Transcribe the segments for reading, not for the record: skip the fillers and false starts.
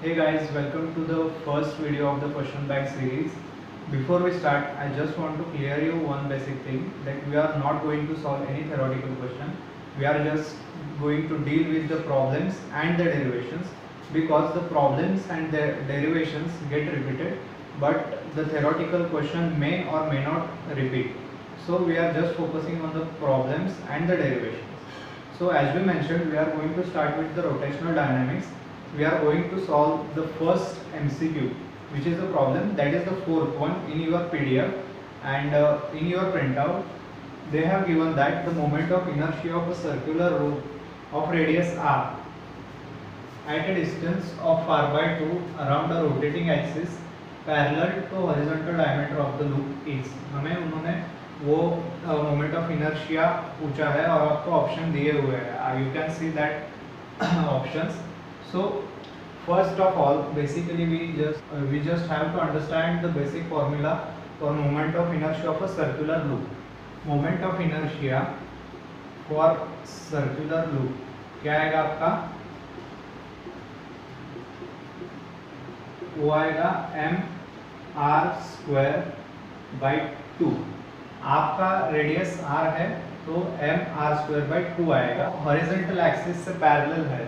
Hey guys, welcome to the first video of the question bank series. Before we start, I just want to clear you one basic thing, that we are not going to solve any theoretical question. We are just going to deal with the problems and the derivations, because the problems and the derivations get repeated, but the theoretical question may or may not repeat. So we are just focusing on the problems and the derivations. So as we mentioned, we are going to start with the rotational dynamics. We are going to solve the first MCQ, which is the problem, that is the fourth one in your PDF, and in your printout they have given that the moment of inertia of a circular loop of radius r at a distance of r by 2 around a rotating axis parallel to horizontal diameter of the loop is. हमें उन्होंने वो moment of inertia पूछा है और आपको option दिए हुए हैं. You can see that options. So first of all, basically we just have to understand the basic formula for moment of inertia of a circular loop. Moment of inertia for circular loop क्या आएगा आपका? वो आएगा mr²/2. आपका radius r है तो mr²/2 आएगा. Horizontal axis से पैरेलल है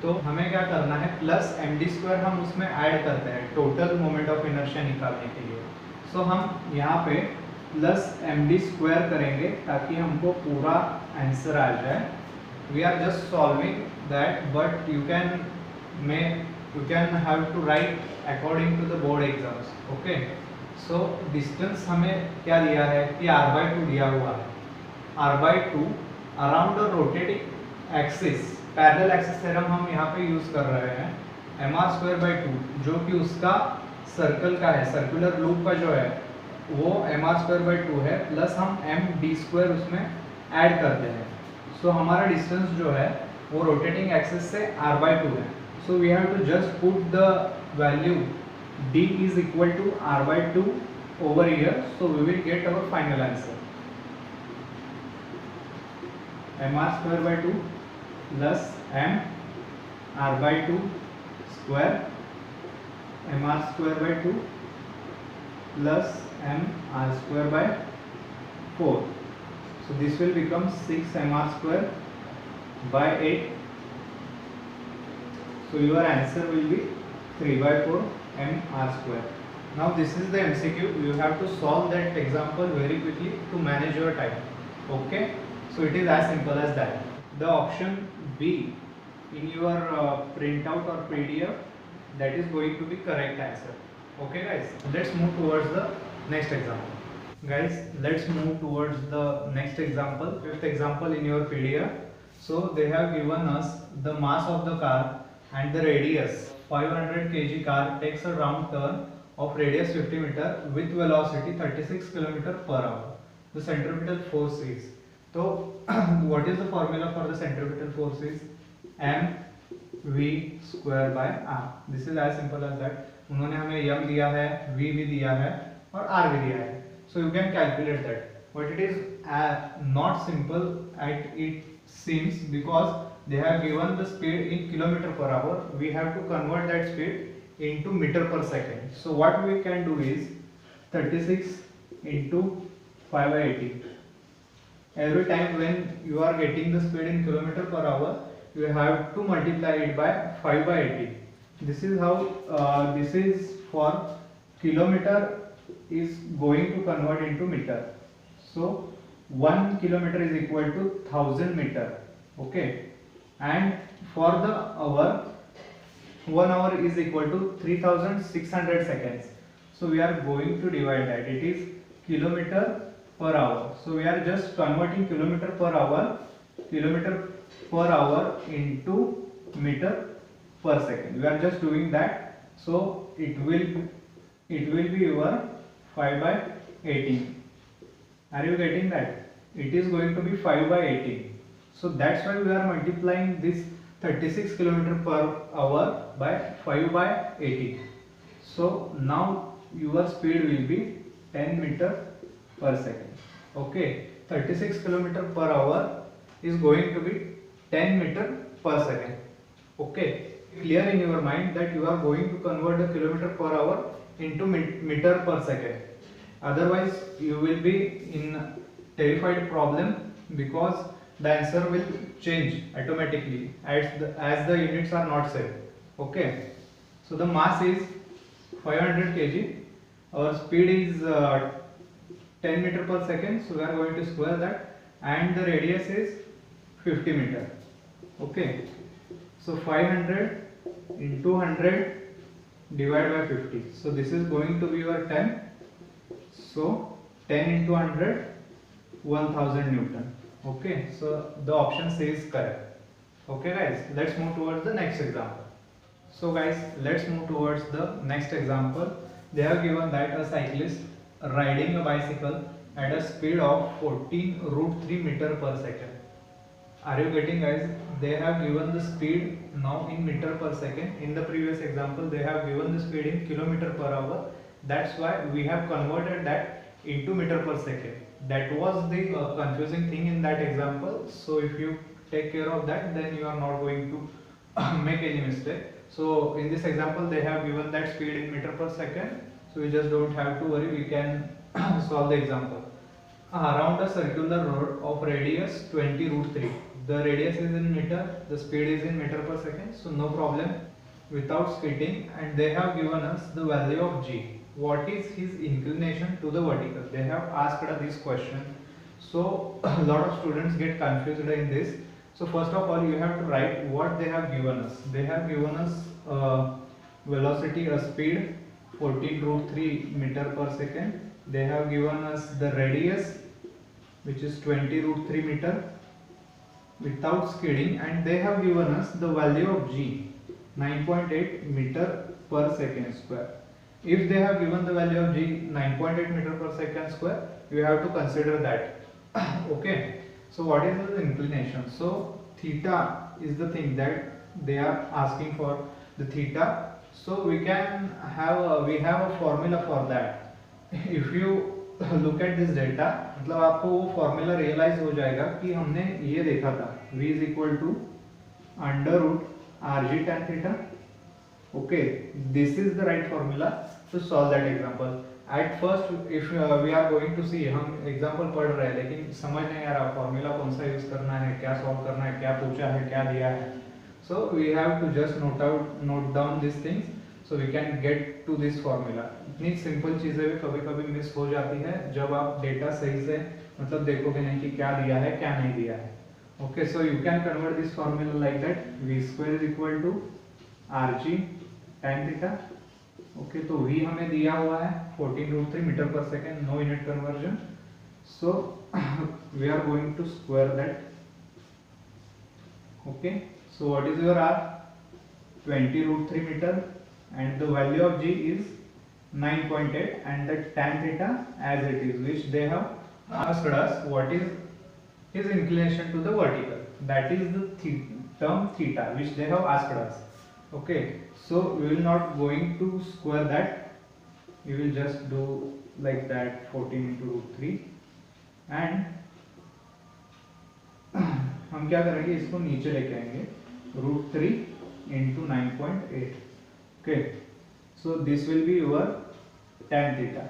तो हमें क्या करना है, प्लस md² हम उसमें ऐड करते हैं टोटल मोमेंट ऑफ इनर्शिया निकालने के लिए. सो हम यहाँ पे प्लस md² करेंगे ताकि हमको पूरा आंसर आ जाए. We are just solving that, but you can have to write according to the board exams. Okay. So distance हमें क्या दिया है कि r/2 दिया हुआ है. r/2 around the rotating axis, parallel axis theorem हम यहाँ पे यूज कर रहे हैं. mr²/2 जो कि उसका सर्कल का है, सर्कुलर लूप का जो है वो mr²/2 है, प्लस हम md² उसमें ऐड करते हैं. सो हमारा डिस्टेंस जो है वो रोटेटिंग एक्सिस से r/2 है. So we have to just put the value d is equal to r/2 over here. So we will get our final answer. mr²/2 plus m r/2 square mr²/2 plus m r²/4. So this will become 6 mr²/8. So your answer will be 3/4 mr². Now this is the MCQ. You have to solve that example very quickly to manage your time. Okay. So it is as simple as that. The option B in your printout or PDF, that is going to be correct answer. Okay guys, let's move towards the next example. Guys, let's move towards the next example, fifth example in your PDF. So they have given us the mass of the car and the radius. 500 kg car takes a round turn of radius 50 meter with velocity 36 km/h. The centripetal force is. So what is the formula for the centripetal force is mv²/r. This is as simple as that. उन्होंने हमें m दिया है, v भी दिया है और r भी दिया है. So you can calculate that. But it is not simple as it seems, because they have given the speed in km/h. We have to convert that speed into meter per second. So what we can do is 36 into 5/80. Every time when you are getting the speed in km/h, you have to multiply it by 5/80. This is how this is for kilometer is going to convert into meter. So 1 kilometer is equal to 1000 meter. Okay. And for the hour, 1 hour is equal to 3600 seconds. So we are going to divide that. It is kilometer per hour. So we are just converting kilometer per hour into meter per second. We are just doing that. So it will be your 5/18. Are you getting that? It is going to be 5/18. So that's why we are multiplying this 36 km/h by 5/80. So now your speed will be 10 meter per second. Okay, 36 km/h is going to be 10 meter per second. Okay, clear in your mind that you are going to convert the kilometer per hour into meter per second. Otherwise, you will be in terrified problem because the answer will change automatically as the units are not set. Okay. So the mass is 500 kg. Our speed is 10 meter per second. So we are going to square that, and the radius is 50 meter. Okay. So 500 into 100 divided by 50. So this is going to be your 10. So 10 into 100, 1000 Newton. Okay. So the option C is correct. Okay guys, let's move towards the next example. So guys, let's move towards the next example. They have given that a cyclist riding a bicycle at a speed of 14 root 3 meter per second. Are you getting guys? They have given the speed now in meter per second. In the previous example, they have given the speed in kilometer per hour. That's why we have converted that into meter per second. That was the confusing thing in that example. So if you take care of that, then you are not going to make any mistake. So in this example, they have given that speed in meter per second. So we just don't have to worry. We can solve the example. Around a circular road of radius 20 root 3. The radius is in meter, the speed is in meter per second, so no problem without skating. And they have given us the value of G. What is his inclination to the vertical? They have asked this question. So a lot of students get confused in this. So first of all, you have to write what they have given us. They have given us velocity, a speed 14 root 3 meter per second. They have given us the radius, which is 20 root 3 meter without skidding, and they have given us the value of G, 9.8 meter per second square. If they have given the value of G 9.8 meter per second square, you have to consider that. Okay. So what is the inclination? So theta is the thing that they are asking for, the theta. So we can have we have a formula for that. If you look at this data, मतलब आपको वो formula realise हो जाएगा कि हमने ये देखा था v is equal to under root rg tan theta. Okay, this is the right formula to solve that example. At first, if we are going to see, हम example पढ़ रहे हैं लेकिन समझ नहीं आ रहा फॉर्मूला कौन सा यूज करना है, क्या सॉल्व करना है, क्या पूछा है, क्या दिया है. So we have to just note down these things. So we can get to this formula. इतनी सिंपल चीजें भी कभी कभी मिस हो जाती है जब आप डेटा सही से मतलब देखोगे नहीं कि क्या दिया है क्या नहीं दिया है. Okay, so you can convert this formula like that. V square is equal to Rg tan theta. Okay, तो V हमें दिया हुआ है 14 root 3 meter per second, no unit conversion. So we are going to square that. Okay, so what is your R? 20 root 3 meter. And the value of G is 9.8, and the tan theta as it is, which they have asked us what is his inclination to the vertical. That is the term theta which they have asked us. Okay, so we will not going to square that. We will just do like that 14 into root 3, and हम क्या करेंगे, इसको नीचे लेके आएंगे root 3 into 9.8. Okay, so this will be your tan theta.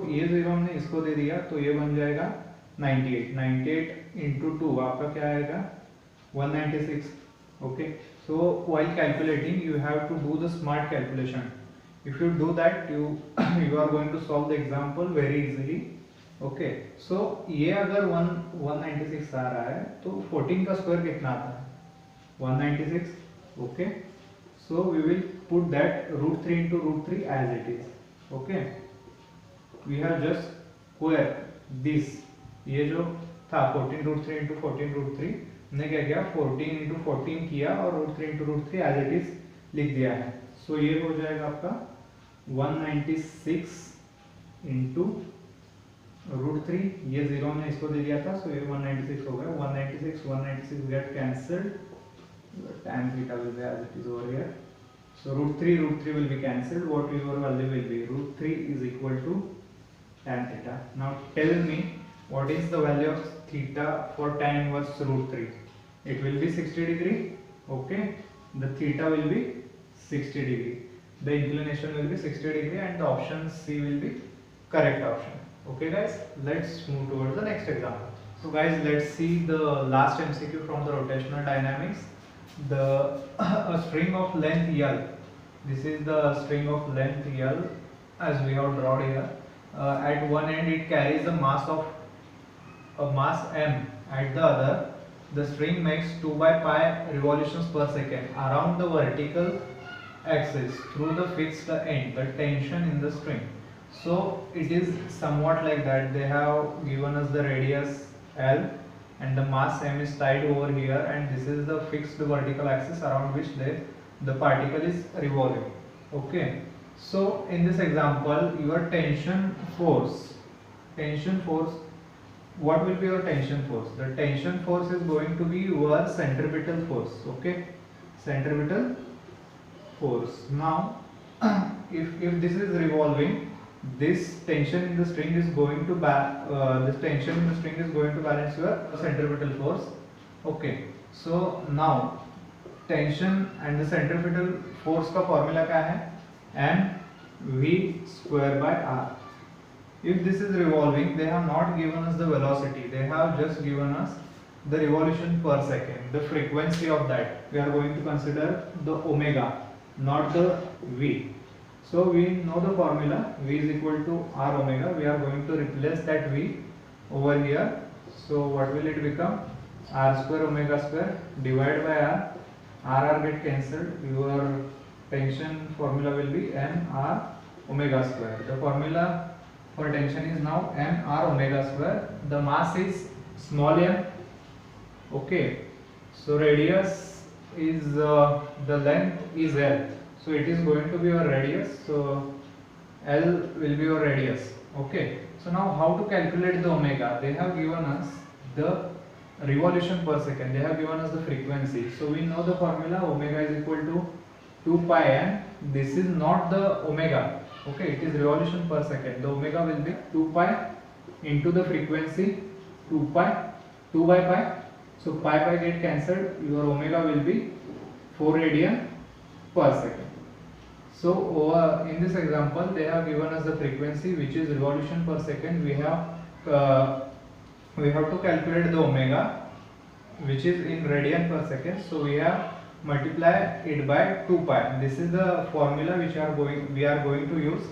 ये zero हमने इसको दे दिया तो ये बन जाएगा 98 into 2 आपका क्या आएगा 196. Okay, so while calculating you have to do the smart calculation. If you do that, you are going to solve the example very easily. Okay, so ये अगर 196 आ रहा है तो 14 का स्क्वायर कितना आता है 196. Okay, so we will put that root 3 into root 3 as it is. Okay, we have just square this. ये जो था 14 root 3 into 14 root 3, हमने क्या किया 14 into 14 किया और root 3 into root 3 as it is लिख दिया है. So ये हो जाएगा आपका 196 into root 3. ये जीरो हमने इसको दे दिया था, so ये 196 हो गया. 196 get cancelled. Tan theta will be as it is over here. So root 3 will be cancelled. What your value will be? Root 3 is equal to tan theta. Now tell me what is the value of theta for tan inverse root 3? It will be 60 degree. Okay. the theta will be 60 degree, the inclination will be 60 degree, and the option C will be correct option. Okay guys, let's move towards the next example. So guys, let's see the last MCQ from the rotational dynamics. A string of length L, this is the string of length L as we have drawn here. At one end it carries a mass m, at the other the string makes 2 by pi revolutions per second around the vertical axis through the fixed end, the tension in the string. So it is somewhat like that. They have given us the radius L and the mass m is tied over here, and this is the fixed vertical axis around which the particle is revolving. Okay, so in this example, your tension force, what will be your tension force? The tension force is going to be your centripetal force. Okay, centripetal force. Now if this is revolving, this tension in the string is going to balance your centripetal force. Okay, so now tension and the centripetal force का formula क्या है? mv square by r. If this is revolving, they have not given us the velocity, they have just given us the revolution per second, the frequency of that. We are going to consider the omega, not the v. So we know the formula, v is equal to r omega. We are going to replace that v over here. So what will it become? R square omega square divided by r get cancelled. Your tension formula will be m r omega square. The formula for tension is now m r omega square. The mass is small m. Okay, so radius is the length is L. So it is going to be your radius, so L will be your radius. Okay, so now how to calculate the omega? They have given us the revolution per second, they have given us the frequency. So we know the formula, omega is equal to 2 pi m. This is not the omega. Okay, it is revolution per second. The omega will be 2 pi into the frequency 2 by pi. So pi get cancelled, your omega will be 4 radian per second. So in this example, they have given us the frequency, which is revolution per second. We have to calculate the omega, which is in radian per second. So we have multiply it by 2 pi. This is the formula which we are going to use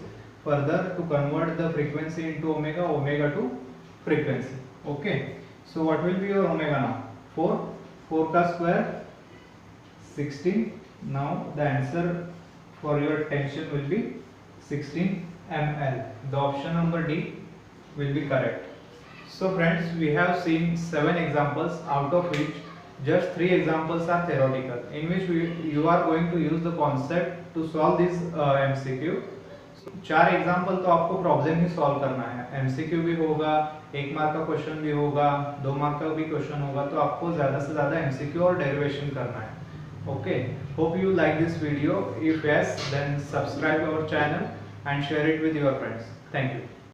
further to convert the frequency into omega to frequency. Okay. So what will be your omega now? 4 ka square 16. Now the answer for your tension will be 16 ml. The option number D will be correct. So friends, we have seen 7 examples, out of which just 3 examples are theoretical, in which you are going to use the concept to solve this MCQ. 4 example तो आपको problem ही solve करना है, MCQ भी होगा, 1 mark का question भी होगा, 2 mark का भी क्वेश्चन होगा, तो आपको ज़्यादा से ज़्यादा MCQ और डेरिवेशन करना है. Okay, hope you like this video. If yes, then subscribe our channel and share it with your friends. Thank you.